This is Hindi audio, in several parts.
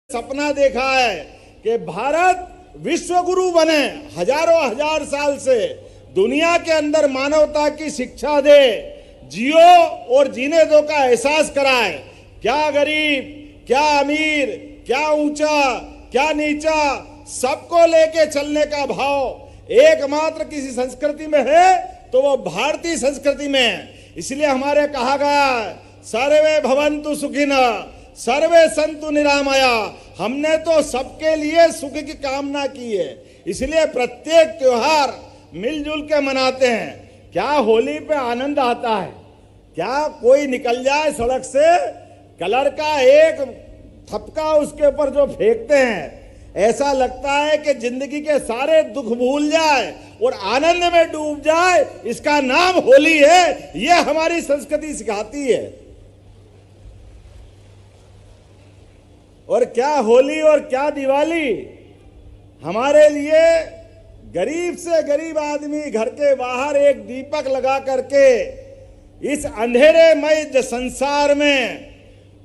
सपना देखा है कि भारत विश्व गुरु बने, हजारों हजार साल से दुनिया के अंदर मानवता की शिक्षा दे, जियो और जीने दो का एहसास कराए। क्या गरीब, क्या अमीर, क्या ऊंचा, क्या नीचा, सबको लेके चलने का भाव एकमात्र किसी संस्कृति में है तो वो भारतीय संस्कृति में है। इसलिए हमारे कहा गया सर्वे भवन्तु सुखिनः सर्वे संतु निरामया। हमने तो सबके लिए सुख की कामना की है, इसलिए प्रत्येक त्योहार मिलजुल के मनाते हैं। क्या होली पे आनंद आता है? क्या कोई निकल जाए सड़क से, कलर का एक थपका उसके ऊपर जो फेंकते हैं, ऐसा लगता है कि जिंदगी के सारे दुख भूल जाए और आनंद में डूब जाए। इसका नाम होली है, ये हमारी संस्कृति सिखाती है। और क्या होली और क्या दिवाली, हमारे लिए गरीब से गरीब आदमी घर के बाहर एक दीपक लगा करके इस अंधेरेमय संसार में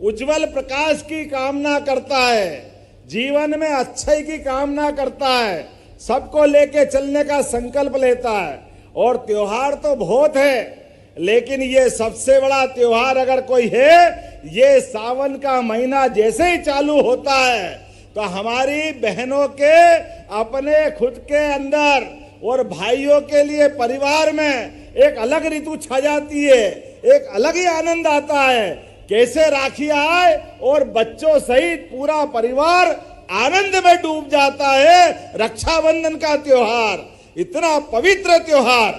उज्जवल प्रकाश की कामना करता है, जीवन में अच्छाई की कामना करता है, सबको लेके चलने का संकल्प लेता है। और त्योहार तो बहुत है, लेकिन ये सबसे बड़ा त्योहार अगर कोई है, ये सावन का महीना जैसे ही चालू होता है तो हमारी बहनों के अपने खुद के अंदर और भाइयों के लिए परिवार में एक अलग ऋतु छा जाती है, एक अलग ही आनंद आता है। कैसे राखी आए और बच्चों सहित पूरा परिवार आनंद में डूब जाता है। रक्षाबंधन का त्योहार इतना पवित्र त्योहार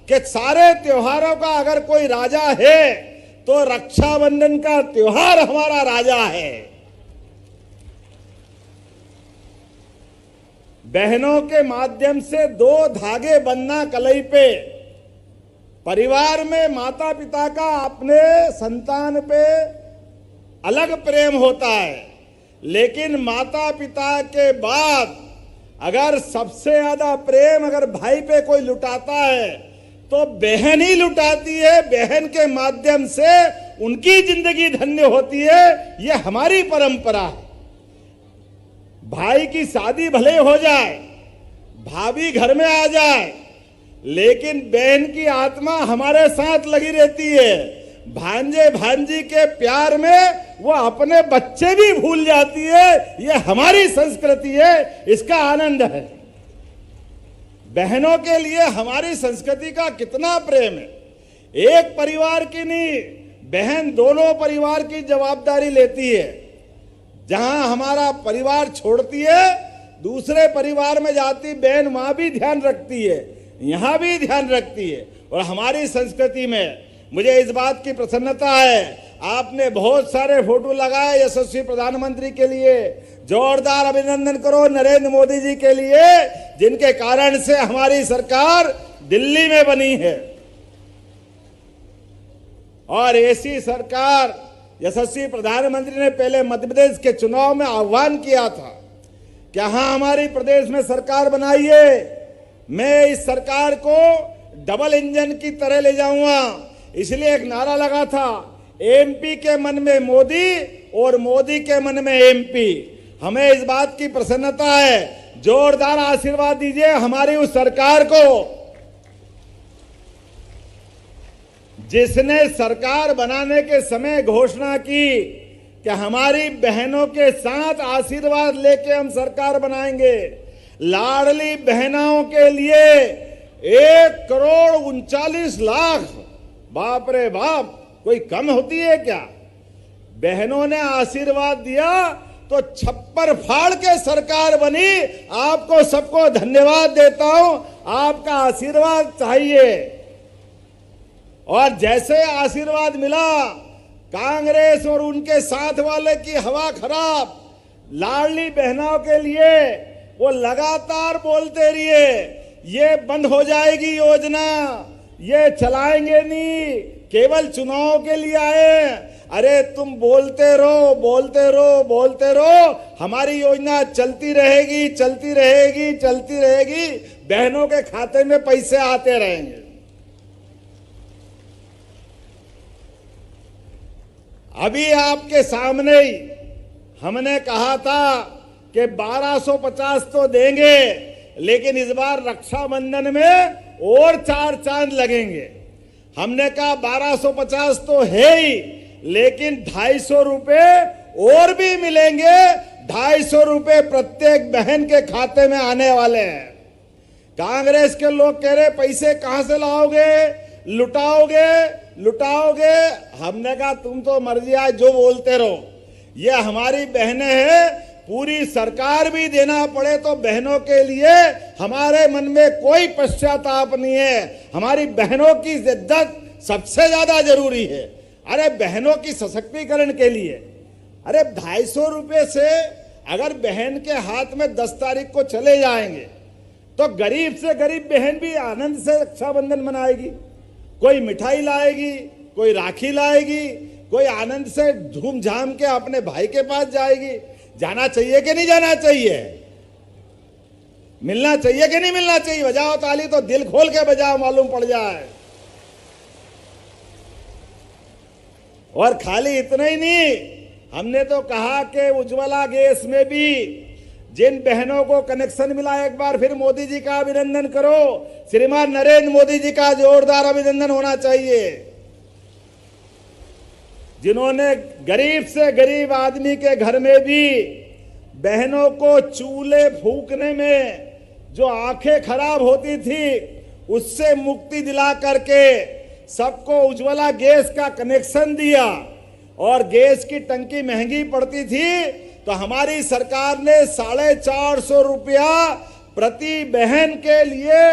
कि सारे त्योहारों का अगर कोई राजा है तो रक्षाबंधन का त्योहार हमारा राजा है। बहनों के माध्यम से दो धागे बंधना कलाई पे, परिवार में माता पिता का अपने संतान पे अलग प्रेम होता है, लेकिन माता पिता के बाद अगर सबसे ज्यादा प्रेम अगर भाई पे कोई लुटाता है तो बहन ही लुटाती है। बहन के माध्यम से उनकी जिंदगी धन्य होती है। ये हमारी परंपरा है। भाई की शादी भले हो जाए, भाभी घर में आ जाए, लेकिन बहन की आत्मा हमारे साथ लगी रहती है। भांजे भांजी के प्यार में वो अपने बच्चे भी भूल जाती है। ये हमारी संस्कृति है, इसका आनंद है। बहनों के लिए हमारी संस्कृति का कितना प्रेम है। एक परिवार की नहीं, बहन दोनों परिवार की जवाबदारी लेती है। जहां हमारा परिवार छोड़ती है, दूसरे परिवार में जाती बहन वहां भी ध्यान रखती है, यहां भी ध्यान रखती है। और हमारी संस्कृति में मुझे इस बात की प्रसन्नता है, आपने बहुत सारे फोटो लगाए यशस्वी प्रधानमंत्री के लिए। जोरदार अभिनंदन करो नरेंद्र मोदी जी के लिए, जिनके कारण से हमारी सरकार दिल्ली में बनी है। और ऐसी सरकार यशस्वी प्रधानमंत्री ने पहले मध्य प्रदेश के चुनाव में आह्वान किया था कि हाँ हमारी प्रदेश में सरकार बनाइए, मैं इस सरकार को डबल इंजन की तरह ले जाऊंगा। इसलिए एक नारा लगा था, एमपी के मन में मोदी और मोदी के मन में एमपी। हमें इस बात की प्रसन्नता है, जोरदार आशीर्वाद दीजिए हमारी उस सरकार को, जिसने सरकार बनाने के समय घोषणा की कि हमारी बहनों के साथ आशीर्वाद लेके हम सरकार बनाएंगे। लाडली बहनों के लिए 1,39,00,000, बाप रे बाप, कोई कम होती है क्या? बहनों ने आशीर्वाद दिया तो छप्पर फाड़ के सरकार बनी। आपको सबको धन्यवाद देता हूं, आपका आशीर्वाद चाहिए। और जैसे आशीर्वाद मिला, कांग्रेस और उनके साथ वाले की हवा खराब। लाडली बहनों के लिए वो लगातार बोलते रहिए, ये बंद हो जाएगी योजना, ये चलाएंगे नहीं, केवल चुनाव के लिए आए। अरे तुम बोलते रहो, बोलते रहो, बोलते रहो, हमारी योजना चलती रहेगी, चलती रहेगी, चलती रहेगी। बहनों के खाते में पैसे आते रहेंगे। अभी आपके सामने ही हमने कहा था कि 1250 तो देंगे, लेकिन इस बार रक्षाबंधन में और 4 चांद लगेंगे। हमने कहा 1250 तो है ही, लेकिन 250 रुपए और भी मिलेंगे। 250 रुपए प्रत्येक बहन के खाते में आने वाले हैं। कांग्रेस के लोग कह रहे पैसे कहां से लाओगे, लुटाओगे। हमने कहा तुम तो मर्जी आज जो बोलते रहो, ये हमारी बहनें हैं, पूरी सरकार भी देना पड़े तो बहनों के लिए हमारे मन में कोई पश्चाताप नहीं है। हमारी बहनों की इज्जत सबसे ज्यादा जरूरी है। अरे बहनों की सशक्तिकरण के लिए, अरे 250 रुपए से अगर बहन के हाथ में 10 तारीख को चले जाएंगे तो गरीब से गरीब बहन भी आनंद से रक्षाबंधन मनाएगी। कोई मिठाई लाएगी, कोई राखी लाएगी, कोई आनंद से धूमधाम के अपने भाई के पास जाएगी। जाना चाहिए कि नहीं जाना चाहिए? मिलना चाहिए कि नहीं मिलना चाहिए? बजाओ ताली तो दिल खोल के बजाओ, मालूम पड़ जाए। और खाली इतना ही नहीं, हमने तो कहा कि उज्ज्वला गैस में भी जिन बहनों को कनेक्शन मिला, एक बार फिर मोदी जी का अभिनंदन करो। श्रीमान नरेंद्र मोदी जी का जोरदार अभिनंदन होना चाहिए, जिन्होंने गरीब से गरीब आदमी के घर में भी बहनों को चूल्हे फूकने में जो आंखें खराब होती थी उससे मुक्ति दिला करके सबको उज्ज्वला गैस का कनेक्शन दिया। और गैस की टंकी महंगी पड़ती थी तो हमारी सरकार ने 450 रुपया प्रति बहन के लिए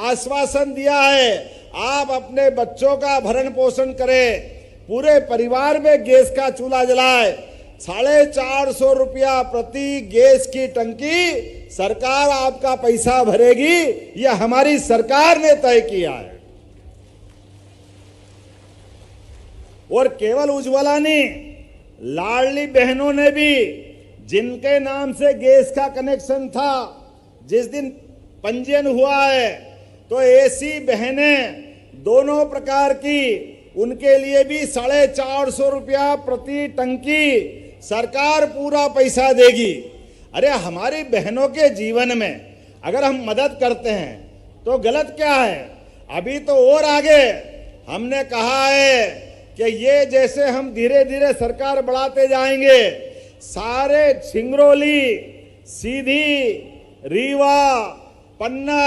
आश्वासन दिया है। आप अपने बच्चों का भरण पोषण करें, पूरे परिवार में गैस का चूल्हा जलाए। 450 रुपया प्रति गैस की टंकी सरकार आपका पैसा भरेगी, यह हमारी सरकार ने तय किया है। और केवल उज्ज्वला नहीं, लाडली बहनों ने भी, जिनके नाम से गैस का कनेक्शन था, जिस दिन पंजीयन हुआ है तो ऐसी बहनें दोनों प्रकार की, उनके लिए भी 450 रुपया प्रति टंकी सरकार पूरा पैसा देगी। अरे हमारी बहनों के जीवन में अगर हम मदद करते हैं तो गलत क्या है? अभी तो और आगे हमने कहा है कि ये जैसे हम धीरे धीरे सरकार बढ़ाते जाएंगे, सारे सिंगरौली, सीधी, रीवा, पन्ना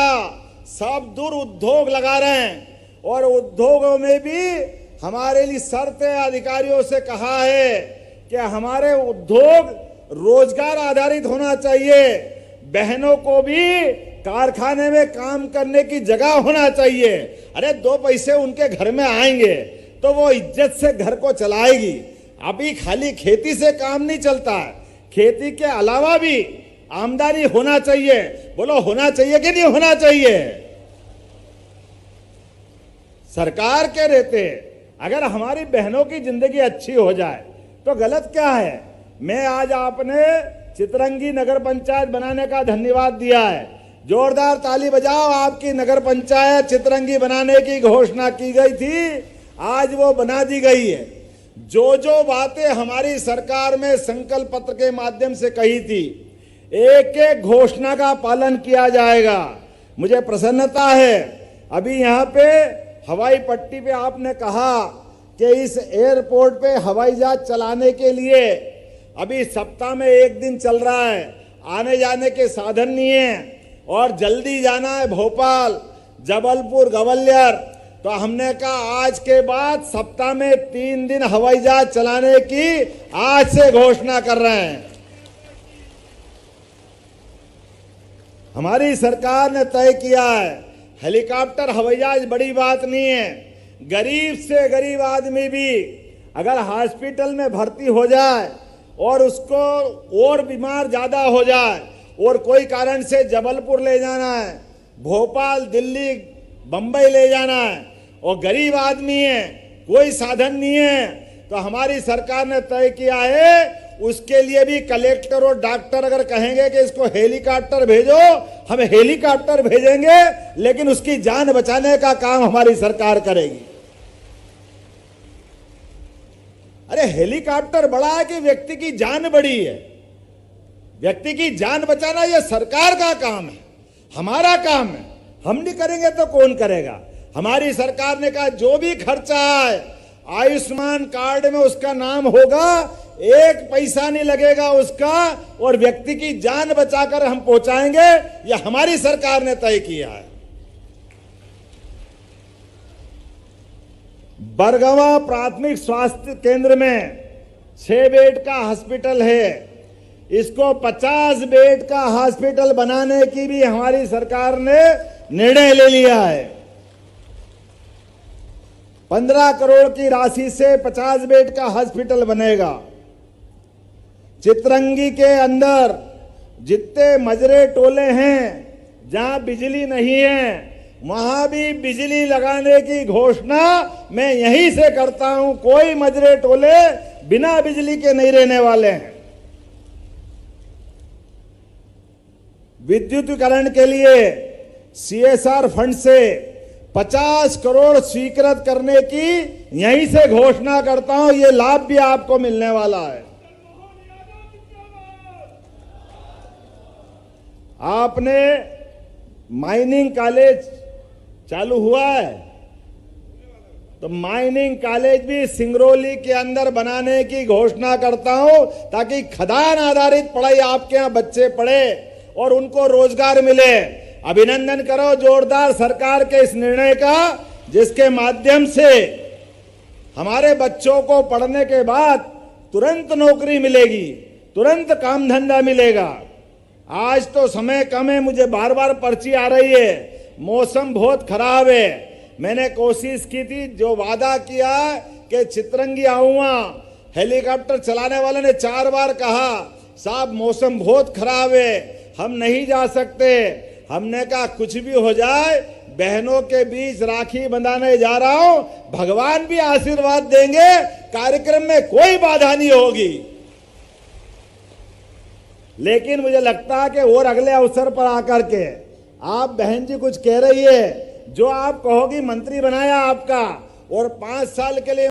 सब दूर उद्योग लगा रहे हैं। और उद्योगों में भी हमारे लिए शर्तें अधिकारियों से कहा है कि हमारे उद्योग रोजगार आधारित होना चाहिए, बहनों को भी कारखाने में काम करने की जगह होना चाहिए। अरे 2 पैसे उनके घर में आएंगे तो वो इज्जत से घर को चलाएगी। अभी खाली खेती से काम नहीं चलता है, खेती के अलावा भी आमदनी होना चाहिए। बोलो होना चाहिए कि नहीं होना चाहिए? सरकार के रहते अगर हमारी बहनों की जिंदगी अच्छी हो जाए तो गलत क्या है? मैं आज आपने चितरंगी नगर पंचायत बनाने का धन्यवाद दिया है, जोरदार ताली बजाओ। आपकी नगर पंचायत चितरंगी बनाने की घोषणा की गई थी, आज वो बना दी गई है। जो जो बातें हमारी सरकार में संकल्प पत्र के माध्यम से कही थी, एक एक घोषणा का पालन किया जाएगा। मुझे प्रसन्नता है, अभी यहाँ पे हवाई पट्टी पे आपने कहा कि इस एयरपोर्ट पे हवाई जहाज चलाने के लिए अभी सप्ताह में 1 दिन चल रहा है, आने जाने के साधन नहीं है और जल्दी जाना है भोपाल, जबलपुर, ग्वालियर। तो हमने कहा आज के बाद सप्ताह में 3 दिन हवाई जहाज चलाने की आज से घोषणा कर रहे हैं। हमारी सरकार ने तय किया है, हेलीकॉप्टर हवाई जहाज बड़ी बात नहीं है। गरीब से गरीब आदमी भी अगर हॉस्पिटल में भर्ती हो जाए और उसको और बीमार ज्यादा हो जाए और कोई कारण से जबलपुर ले जाना है, भोपाल, दिल्ली, बंबई ले जाना है और गरीब आदमी है, कोई साधन नहीं है, तो हमारी सरकार ने तय किया है उसके लिए भी कलेक्टर और डॉक्टर अगर कहेंगे कि इसको हेलीकॉप्टर भेजो, हम हेलीकॉप्टर भेजेंगे, लेकिन उसकी जान बचाने का काम हमारी सरकार करेगी। अरे हेलीकॉप्टर बड़ा है कि व्यक्ति की जान बड़ी है? व्यक्ति की जान बचाना यह सरकार का काम है, हमारा काम है। हम नहीं करेंगे तो कौन करेगा? हमारी सरकार ने कहा जो भी खर्चा है आयुष्मान कार्ड में उसका नाम होगा, एक पैसा नहीं लगेगा उसका, और व्यक्ति की जान बचाकर हम पहुंचाएंगे। यह हमारी सरकार ने तय किया है। बरगवा प्राथमिक स्वास्थ्य केंद्र में 6 बेड का हॉस्पिटल है, इसको 50 बेड का हॉस्पिटल बनाने की भी हमारी सरकार ने निर्णय ले लिया है। 15 करोड़ की राशि से 50 बेड का हॉस्पिटल बनेगा। चितरंगी के अंदर जितने मजरे टोले हैं जहां बिजली नहीं है, वहां भी बिजली लगाने की घोषणा मैं यहीं से करता हूं। कोई मजरे टोले बिना बिजली के नहीं रहने वाले हैं। विद्युतीकरण के लिए CSR फंड से 50 करोड़ स्वीकृत करने की यहीं से घोषणा करता हूं। यह लाभ भी आपको मिलने वाला है। आपने माइनिंग कॉलेज चालू हुआ है, तो माइनिंग कॉलेज भी सिंगरौली के अंदर बनाने की घोषणा करता हूं, ताकि खदान आधारित पढ़ाई आपके यहां बच्चे पढ़े और उनको रोजगार मिले। अभिनंदन करो जोरदार सरकार के इस निर्णय का, जिसके माध्यम से हमारे बच्चों को पढ़ने के बाद तुरंत नौकरी मिलेगी, तुरंत काम धंधा मिलेगा। आज तो समय कम है, मुझे बार बार पर्ची आ रही है, मौसम बहुत खराब है। मैंने कोशिश की थी, जो वादा किया कि चितरंगी आऊंगा, हेलीकॉप्टर चलाने वाले ने 4 बार कहा साहब मौसम बहुत खराब है, हम नहीं जा सकते। हमने कहा कुछ भी हो जाए, बहनों के बीच राखी बंधाने जा रहा हूं, भगवान भी आशीर्वाद देंगे, कार्यक्रम में कोई बाधा नहीं होगी। लेकिन मुझे लगता है कि और अगले अवसर पर आकर के आप बहन जी कुछ कह रही है, जो आप कहोगी मंत्री बनाया आपका और 5 साल के लिए